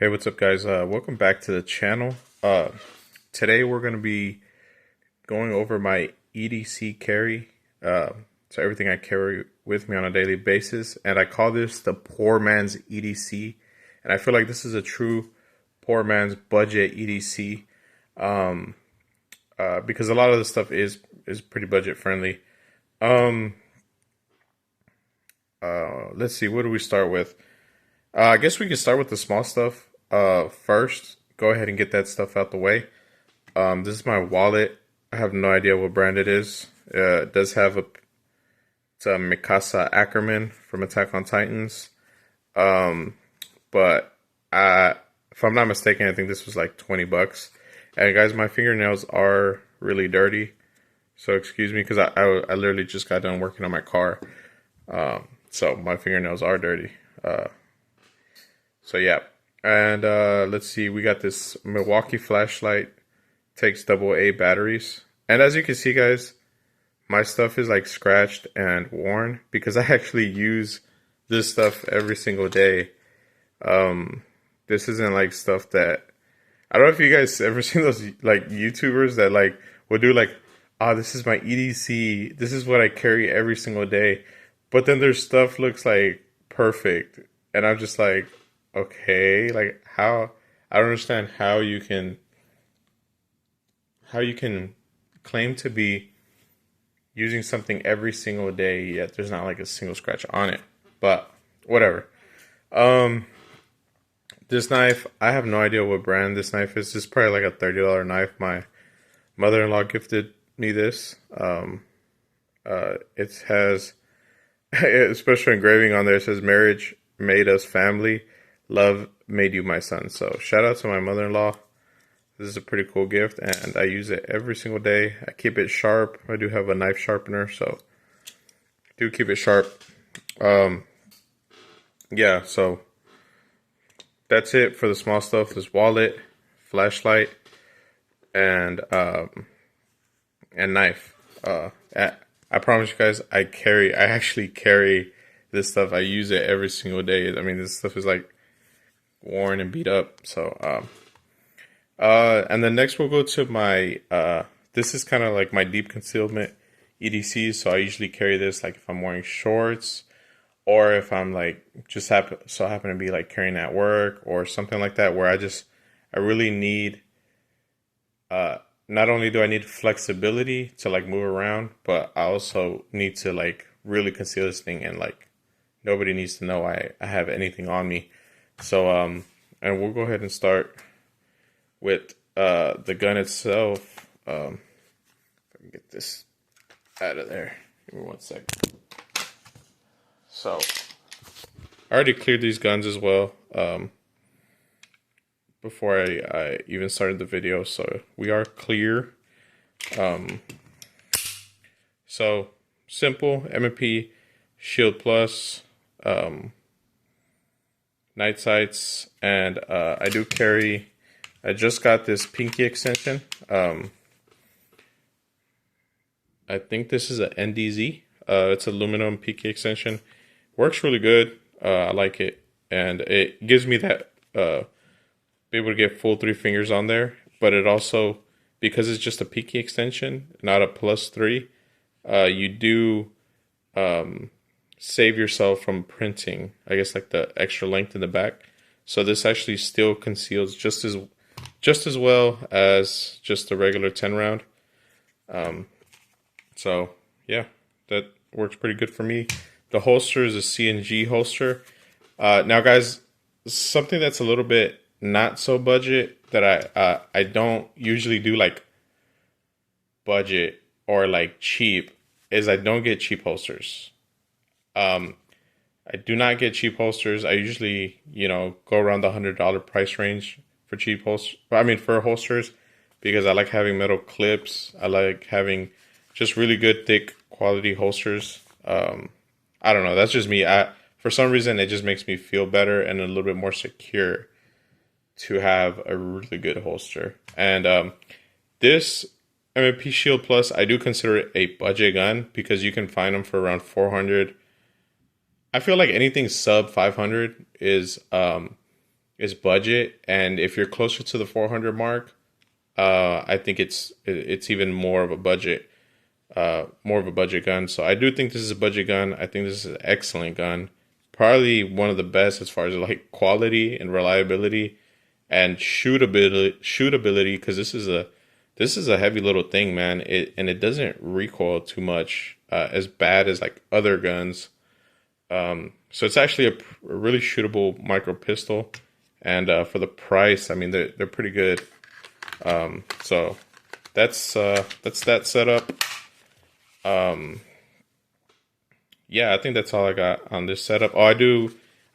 Hey, what's up, guys? Welcome back to the channel. Today we're going to be going over my EDC carry. So everything I carry with me on a daily basis, and I call this the poor man's EDC. And I feel like this is a true poor man's budget EDC, because a lot of the stuff is pretty budget friendly. Um, let's see, what do we start with? I guess we can start with the small stuff. First, go ahead and get that stuff out the way. This is my wallet. I have no idea what brand it is. It does have it's a Mikasa Ackerman from Attack on Titans. But if I'm not mistaken, I think this was like 20 bucks. And guys, my fingernails are really dirty. So excuse me, because I literally just got done working on my car. So my fingernails are dirty. So yeah. And let's see, we got this Milwaukee flashlight, takes AA batteries. And as you can see, guys, my stuff is like scratched and worn because I actually use this stuff every single day. This isn't like stuff that, I don't know if you guys ever seen those like YouTubers that like will do like, this is my EDC, this is what I carry every single day. But then their stuff looks like perfect. And I'm just like, okay, like how, I don't understand how you can claim to be using something every single day yet there's not like a single scratch on it. But whatever. This knife, I have no idea what brand this knife is. This is probably like a $30 knife. My mother-in-law gifted me this. It has a special engraving on there. It says, "Marriage made us family. Love made you my son." So shout out to my mother-in-law. This is a pretty cool gift, and I use it every single day. I keep it sharp. I do have a knife sharpener, so do keep it sharp. Yeah, so that's it for the small stuff. This wallet, flashlight, and knife. I promise you guys, I actually carry this stuff. I use it every single day. I mean, this stuff is like worn and beat up. So, and then next we'll go to my, this is kind of like my deep concealment EDC. So I usually carry this like if I'm wearing shorts or if I'm like just happen to be like carrying at work or something like that, where I really need, not only do I need flexibility to like move around, but I also need to like really conceal this thing and like nobody needs to know I have anything on me. So, and we'll go ahead and start with the gun itself. If I can get this out of there. Give me 1 second. So, I already cleared these guns as well before I even started the video. So, we are clear. So, simple M&P Shield Plus. Night sights, and I do carry, I just got this pinky extension. I think this is a NDZ. It's aluminum pinky extension. Works really good. I like it, and it gives me that be able to get full 3 fingers on there. But it also, because it's just a pinky extension, not a +3, you do save yourself from printing, I guess, like the extra length in the back. So this actually still conceals just as well as just the regular 10 round. So yeah, that works pretty good for me. The holster is a CNG holster. Now guys, something that's a little bit not so budget that I don't usually do like budget or like cheap is I don't get cheap holsters. I do not get cheap holsters. I usually, go around the $100 price range for cheap holsters. I mean, for holsters, because I like having metal clips. I like having just really good, thick quality holsters. I don't know. That's just me. For some reason, it just makes me feel better and a little bit more secure to have a really good holster. And this M&P Shield Plus, I do consider it a budget gun because you can find them for around 400. I feel like anything sub 500 is is budget, and if you're closer to the 400 mark, I think it's even more of a budget gun. So I do think this is a budget gun. I think this is an excellent gun, probably one of the best as far as like quality and reliability and shootability, because this is a heavy little thing, man. It doesn't recoil too much, as bad as like other guns. So it's actually a really shootable micro pistol, and for the price, I mean they're pretty good. So that's that setup. Yeah, I think that's all I got on this setup. I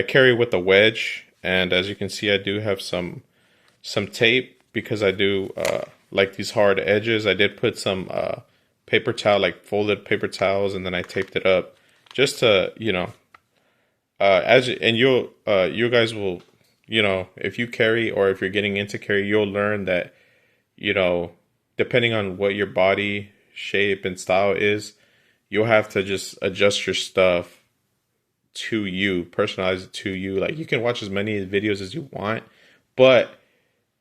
carry with a wedge, and as you can see, I do have some tape because I do like these hard edges. I did put some paper towel, like folded paper towels, and then I taped it up just to, you guys will, if you carry or if you're getting into carry, you'll learn that, depending on what your body shape and style is, you'll have to just adjust your stuff to you, personalize it to you. Like, you can watch as many videos as you want, but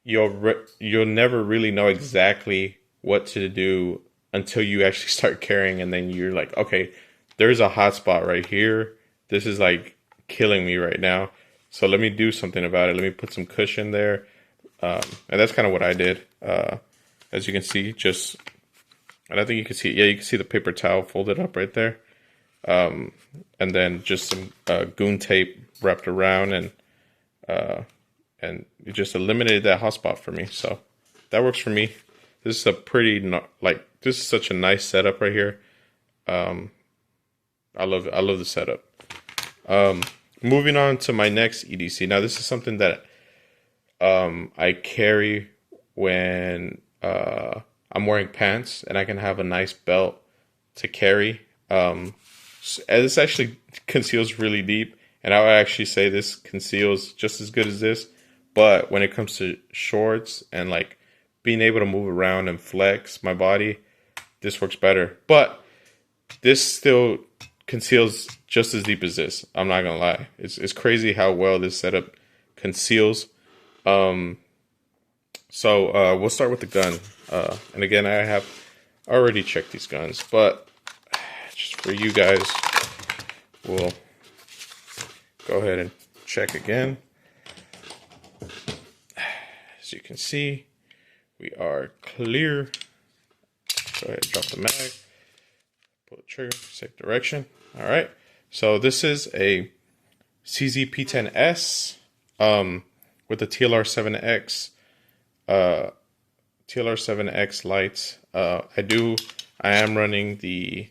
you'll never really know exactly what to do until you actually start carrying, and then you're like, okay, there's a hot spot right here. This is like killing me right now. So let me do something about it. Let me put some cushion there. And that's kind of what I did. As you can see, and I think you can see, yeah, you can see the paper towel folded up right there. And then just some goon tape wrapped around, and it just eliminated that hot spot for me. So that works for me. This is this is such a nice setup right here. I love the setup. Moving on to my next EDC. Now this is something that I carry when I'm wearing pants, and I can have a nice belt to carry. And this actually conceals really deep, and I would actually say this conceals just as good as this. But when it comes to shorts and like being able to move around and flex my body, this works better. But this still conceals just as deep as this. I'm not gonna lie. It's crazy how well this setup conceals. So we'll start with the gun. And again, I have already checked these guns, but just for you guys, we'll go ahead and check again. As you can see, we are clear. Go ahead and drop the mag. Pull the trigger, safe direction. All right. So this is a CZ-P10S with the TLR7X lights. I am running the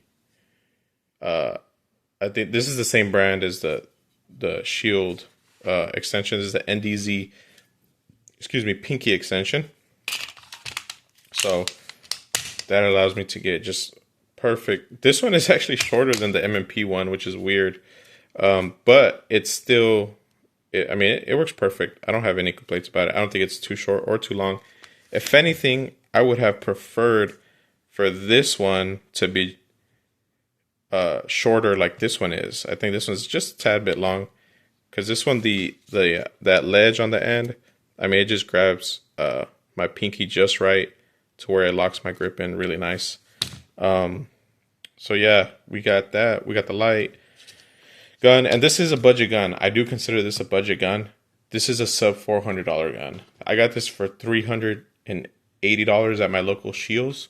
I think this is the same brand as the Shield extension. This is the NDZ, Pinky extension. So that allows me to get just perfect. This one is actually shorter than the MMP one, which is weird. But it's still, it works perfect. I don't have any complaints about it. I don't think it's too short or too long. If anything, I would have preferred for this one to be shorter like this one is. I think this one's just a tad bit long, because this one, that ledge on the end, it just grabs my pinky just right to where it locks my grip in really nice. So yeah, we got that. We got the light gun, and this is a budget gun. I do consider this a budget gun. This is a sub $400 gun. I got this for $380 at my local Shields.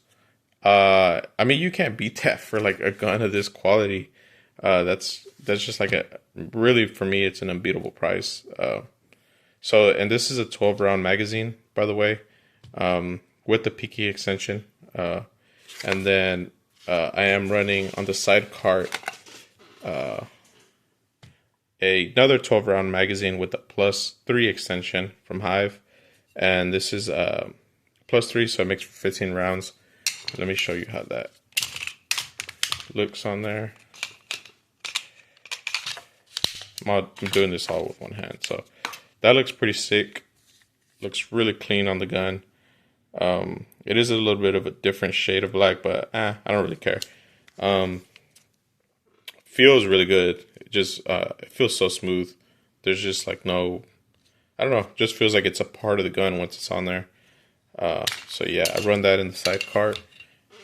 You can't beat that for like a gun of this quality. That's just like really, for me, it's an unbeatable price. And this is a 12-round magazine, by the way, with the Pinky extension. And then I am running on the side cart another 12-round magazine with a +3 extension from Hive. And this is +3, so it makes 15 rounds. Let me show you how that looks on there. I'm doing this all with one hand, so that looks pretty sick. Looks really clean on the gun. It is a little bit of a different shade of black, but I don't really care. Feels really good. It feels so smooth. There's just like no I don't know, just feels like it's a part of the gun once it's on there. So yeah, I run that in the side cart.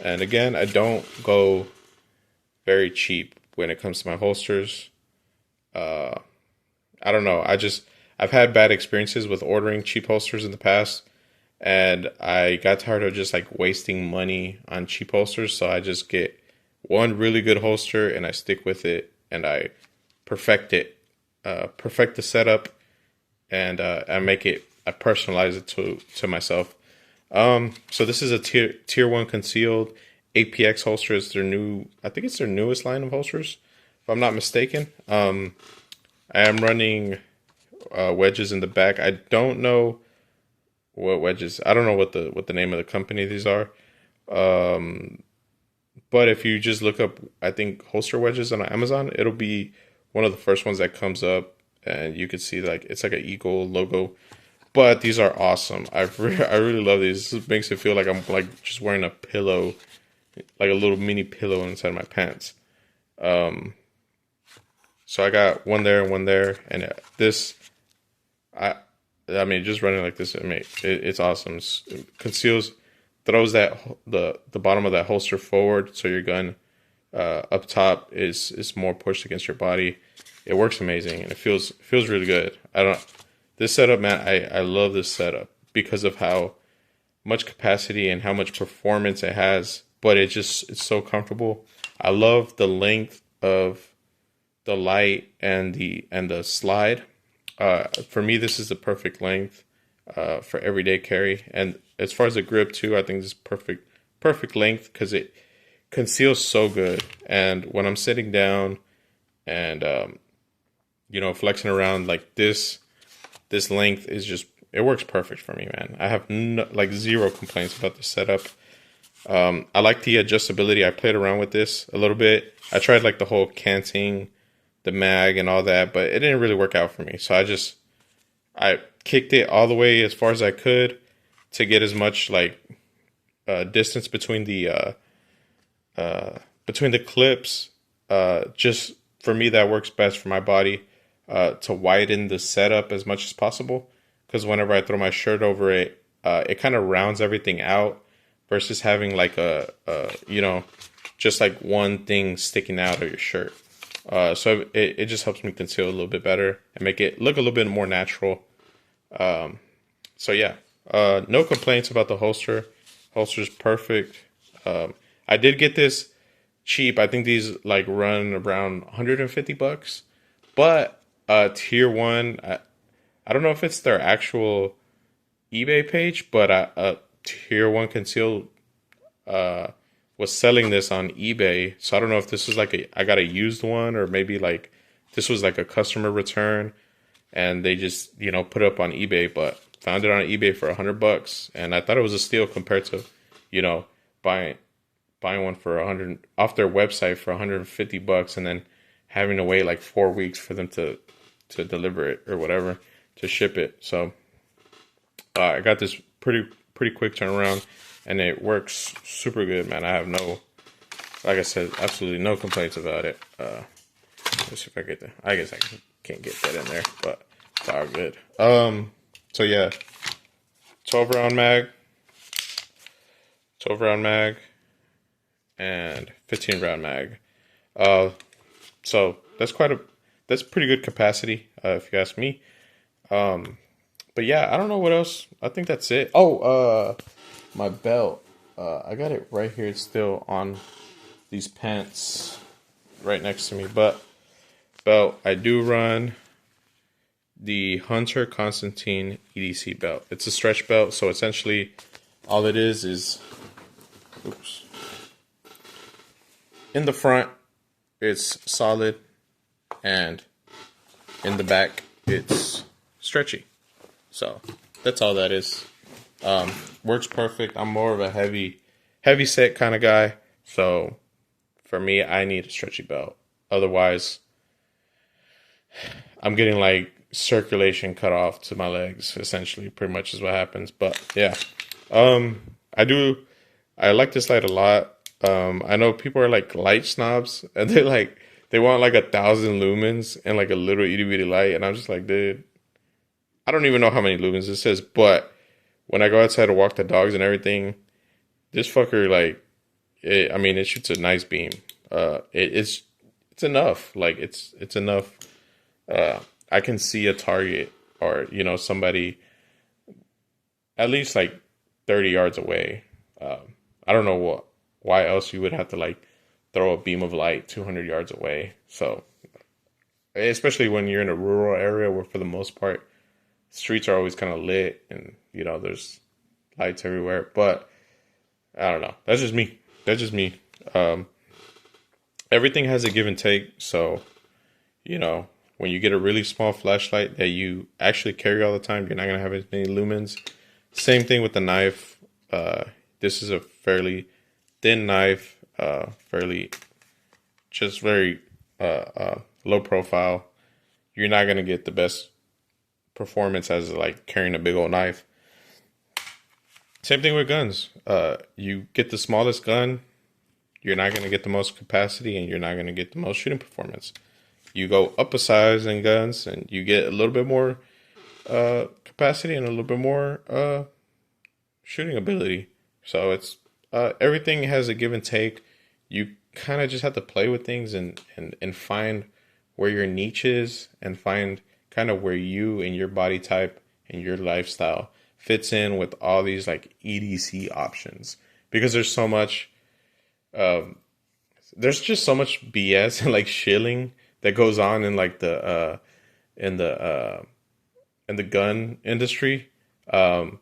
And again, I don't go very cheap when it comes to my holsters. Uh, I don't know. I've had bad experiences with ordering cheap holsters in the past, and I got tired of just like wasting money on cheap holsters. So I just get one really good holster and I stick with it and I perfect it, perfect the setup, and I personalize it to myself. So this is a tier one concealed APX holster. It's their new, I think it's their newest line of holsters, if I'm not mistaken. I am running wedges in the back. I don't know what wedges. I don't know what the name of the company these are. Um, but if you just look up, I think holster wedges on Amazon, it'll be one of the first ones that comes up, and you can see like it's like an eagle logo. But these are awesome. I really love these. This makes it feel like I'm like just wearing a pillow, like a little mini pillow inside my pants. Um, so I got one there and one there, and this I I mean just running like this, I mean it's awesome. It conceals, throws the bottom of that holster forward, so your gun up top is more pushed against your body. It works amazing and it feels really good. I don't This setup, man, I love this setup because of how much capacity and how much performance it has, but it's so comfortable. I love the length of the light and the slide. For me, this is the perfect length for everyday carry. And as far as the grip too, I think this is perfect length because it conceals so good. And when I'm sitting down and flexing around like this length is just, it works perfect for me, man. I have like zero complaints about the setup. I like the adjustability. I played around with this a little bit. I tried like the whole canting the mag and all that, but it didn't really work out for me. So I kicked it all the way as far as I could to get as much like distance between the clips. Just for me, that works best for my body, to widen the setup as much as possible. Because whenever I throw my shirt over it, it kind of rounds everything out versus having like just like one thing sticking out of your shirt. So it just helps me conceal a little bit better and make it look a little bit more natural. So yeah, no complaints about the holster. Holster's perfect. I did get this cheap. I think these like run around 150 bucks, but tier one, I don't know if it's their actual eBay page, but tier one concealed was selling this on eBay. So I don't know if this was like I got a used one, or maybe like this was like a customer return and they just, put it up on eBay, but found it on eBay for 100 bucks. And I thought it was a steal compared to, buying one for 100 off their website for 150 bucks and then having to wait like 4 weeks for them to deliver it or whatever, to ship it. So I got this pretty quick turnaround, and it works super good, man. I have like I said, absolutely no complaints about it. Let's see if I get that. I guess I can't get that in there, but it's all good. So yeah, 12 round mag, and 15 round mag. So that's pretty good capacity, if you ask me. But yeah, I don't know what else. I think that's it. Oh, my belt. I got it right here. It's still on these pants right next to me. But belt, I do run the Hunter Constantine EDC belt. It's a stretch belt, so essentially all it is oops. In the front, it's solid, and in the back, it's stretchy. So that's all that is. Works perfect. I'm more of a heavy set kind of guy. So for me, I need a stretchy belt. Otherwise, I'm getting like circulation cut off to my legs, essentially, pretty much is what happens. But yeah, I like this light a lot. I know people are like light snobs, and they want like 1,000 lumens and like a little itty bitty light, and I'm just like, dude, I don't even know how many lumens this is, but when I go outside to walk the dogs and everything, this fucker like, I mean, it shoots a nice beam. It's enough. Like it's enough. I can see a target or somebody at least like 30 yards away. I don't know why else you would have to like throw a beam of light 200 yards away. So especially when you're in a rural area where for the most part streets are always kind of lit and there's lights everywhere. But I don't know. That's just me. That's just me. Everything has a give and take. So when you get a really small flashlight that you actually carry all the time, you're not gonna have as many lumens. Same thing with the knife. This is a fairly thin knife, fairly just very low profile. You're not gonna get the best performance as like carrying a big old knife. Same thing with guns. You get the smallest gun, you're not gonna get the most capacity, and you're not gonna get the most shooting performance. You go up a size in guns, and you get a little bit more capacity and a little bit more shooting ability. So it's everything has a give and take. You kind of just have to play with things and find where your niche is and find kind of where you and your body type and your lifestyle fits in with all these like EDC options, because there's so much there's just so much BS and like shilling that goes on in like in the gun industry. And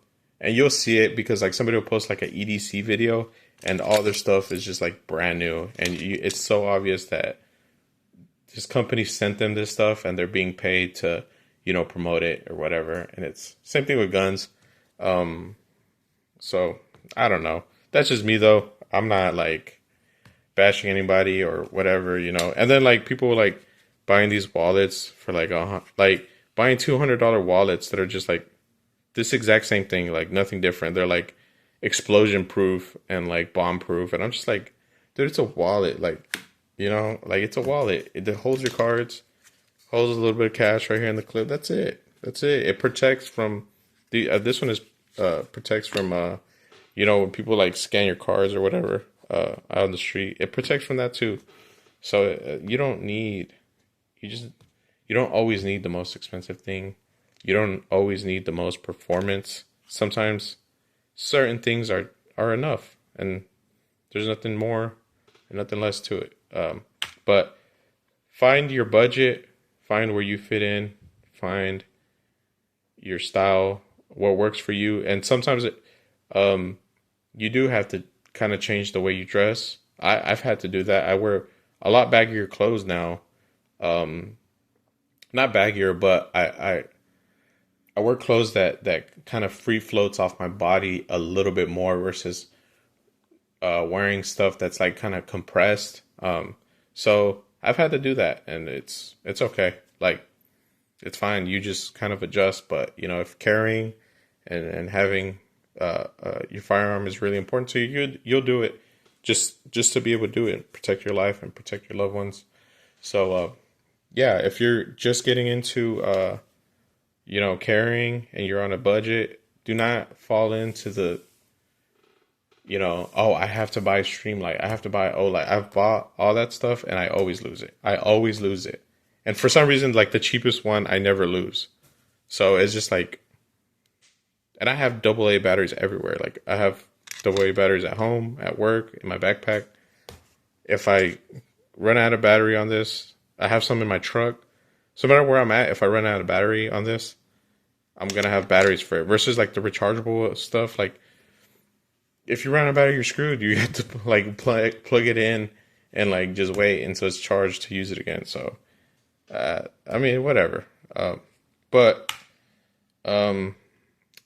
you'll see it because like somebody will post like an EDC video and all their stuff is just like brand new, and it's so obvious that this company sent them this stuff and they're being paid to promote it or whatever. And it's same thing with guns. So I don't know. That's just me though. I'm not like bashing anybody or whatever, And then like people like buying these wallets for like buying $200 wallets that are just like this exact same thing, like nothing different. They're like explosion proof and like bomb proof, and I'm just like, dude, it's a wallet, like like it's a wallet. It holds your cards, holds a little bit of cash right here in the clip. That's it. It protects from the this one is protects from when people like scan your cards or whatever out on the street. It protects from that too. So you don't always need the most expensive thing. You don't always need the most performance. Sometimes certain things are enough, and there's nothing more and nothing less to it. But find your budget, find where you fit in, find your style, what works for you. And sometimes you do have to kind of change the way you dress. I've had to do that. I wear a lot baggier clothes now. Not baggier, but I wear clothes that kind of free floats off my body a little bit more versus wearing stuff that's like kind of compressed. So I've had to do that, and it's okay. Like it's fine. You just kind of adjust. But if carrying and having your firearm is really important to you, you'll do it just to be able to do it, protect your life and protect your loved ones. So yeah, if you're just getting into carrying and you're on a budget, do not fall into the, I have to buy Streamlight. I have to buy OLED. I've bought all that stuff and I always lose it. And for some reason, like the cheapest one, I never lose. So it's just like, and I have AA batteries everywhere. Like I have AA batteries at home, at work, in my backpack. If I run out of battery on this, I have some in my truck. So no matter where I'm at, if I run out of battery on this, I'm going to have batteries for it. Versus like the rechargeable stuff. Like if you run out of battery, you're screwed. You have to like plug it in and like just wait until it's charged to use it again. So, I mean, whatever. But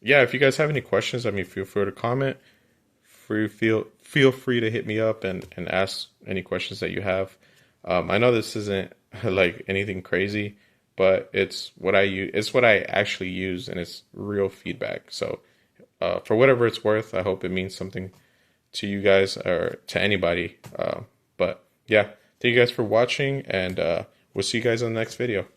yeah, if you guys have any questions, I mean, feel free to comment. Feel free to hit me up and ask any questions that you have. I know this isn't like anything crazy, but it's what I use. It's what I actually use, and it's real feedback. So, for whatever it's worth, I hope it means something to you guys or to anybody. But yeah, thank you guys for watching, and we'll see you guys on the next video.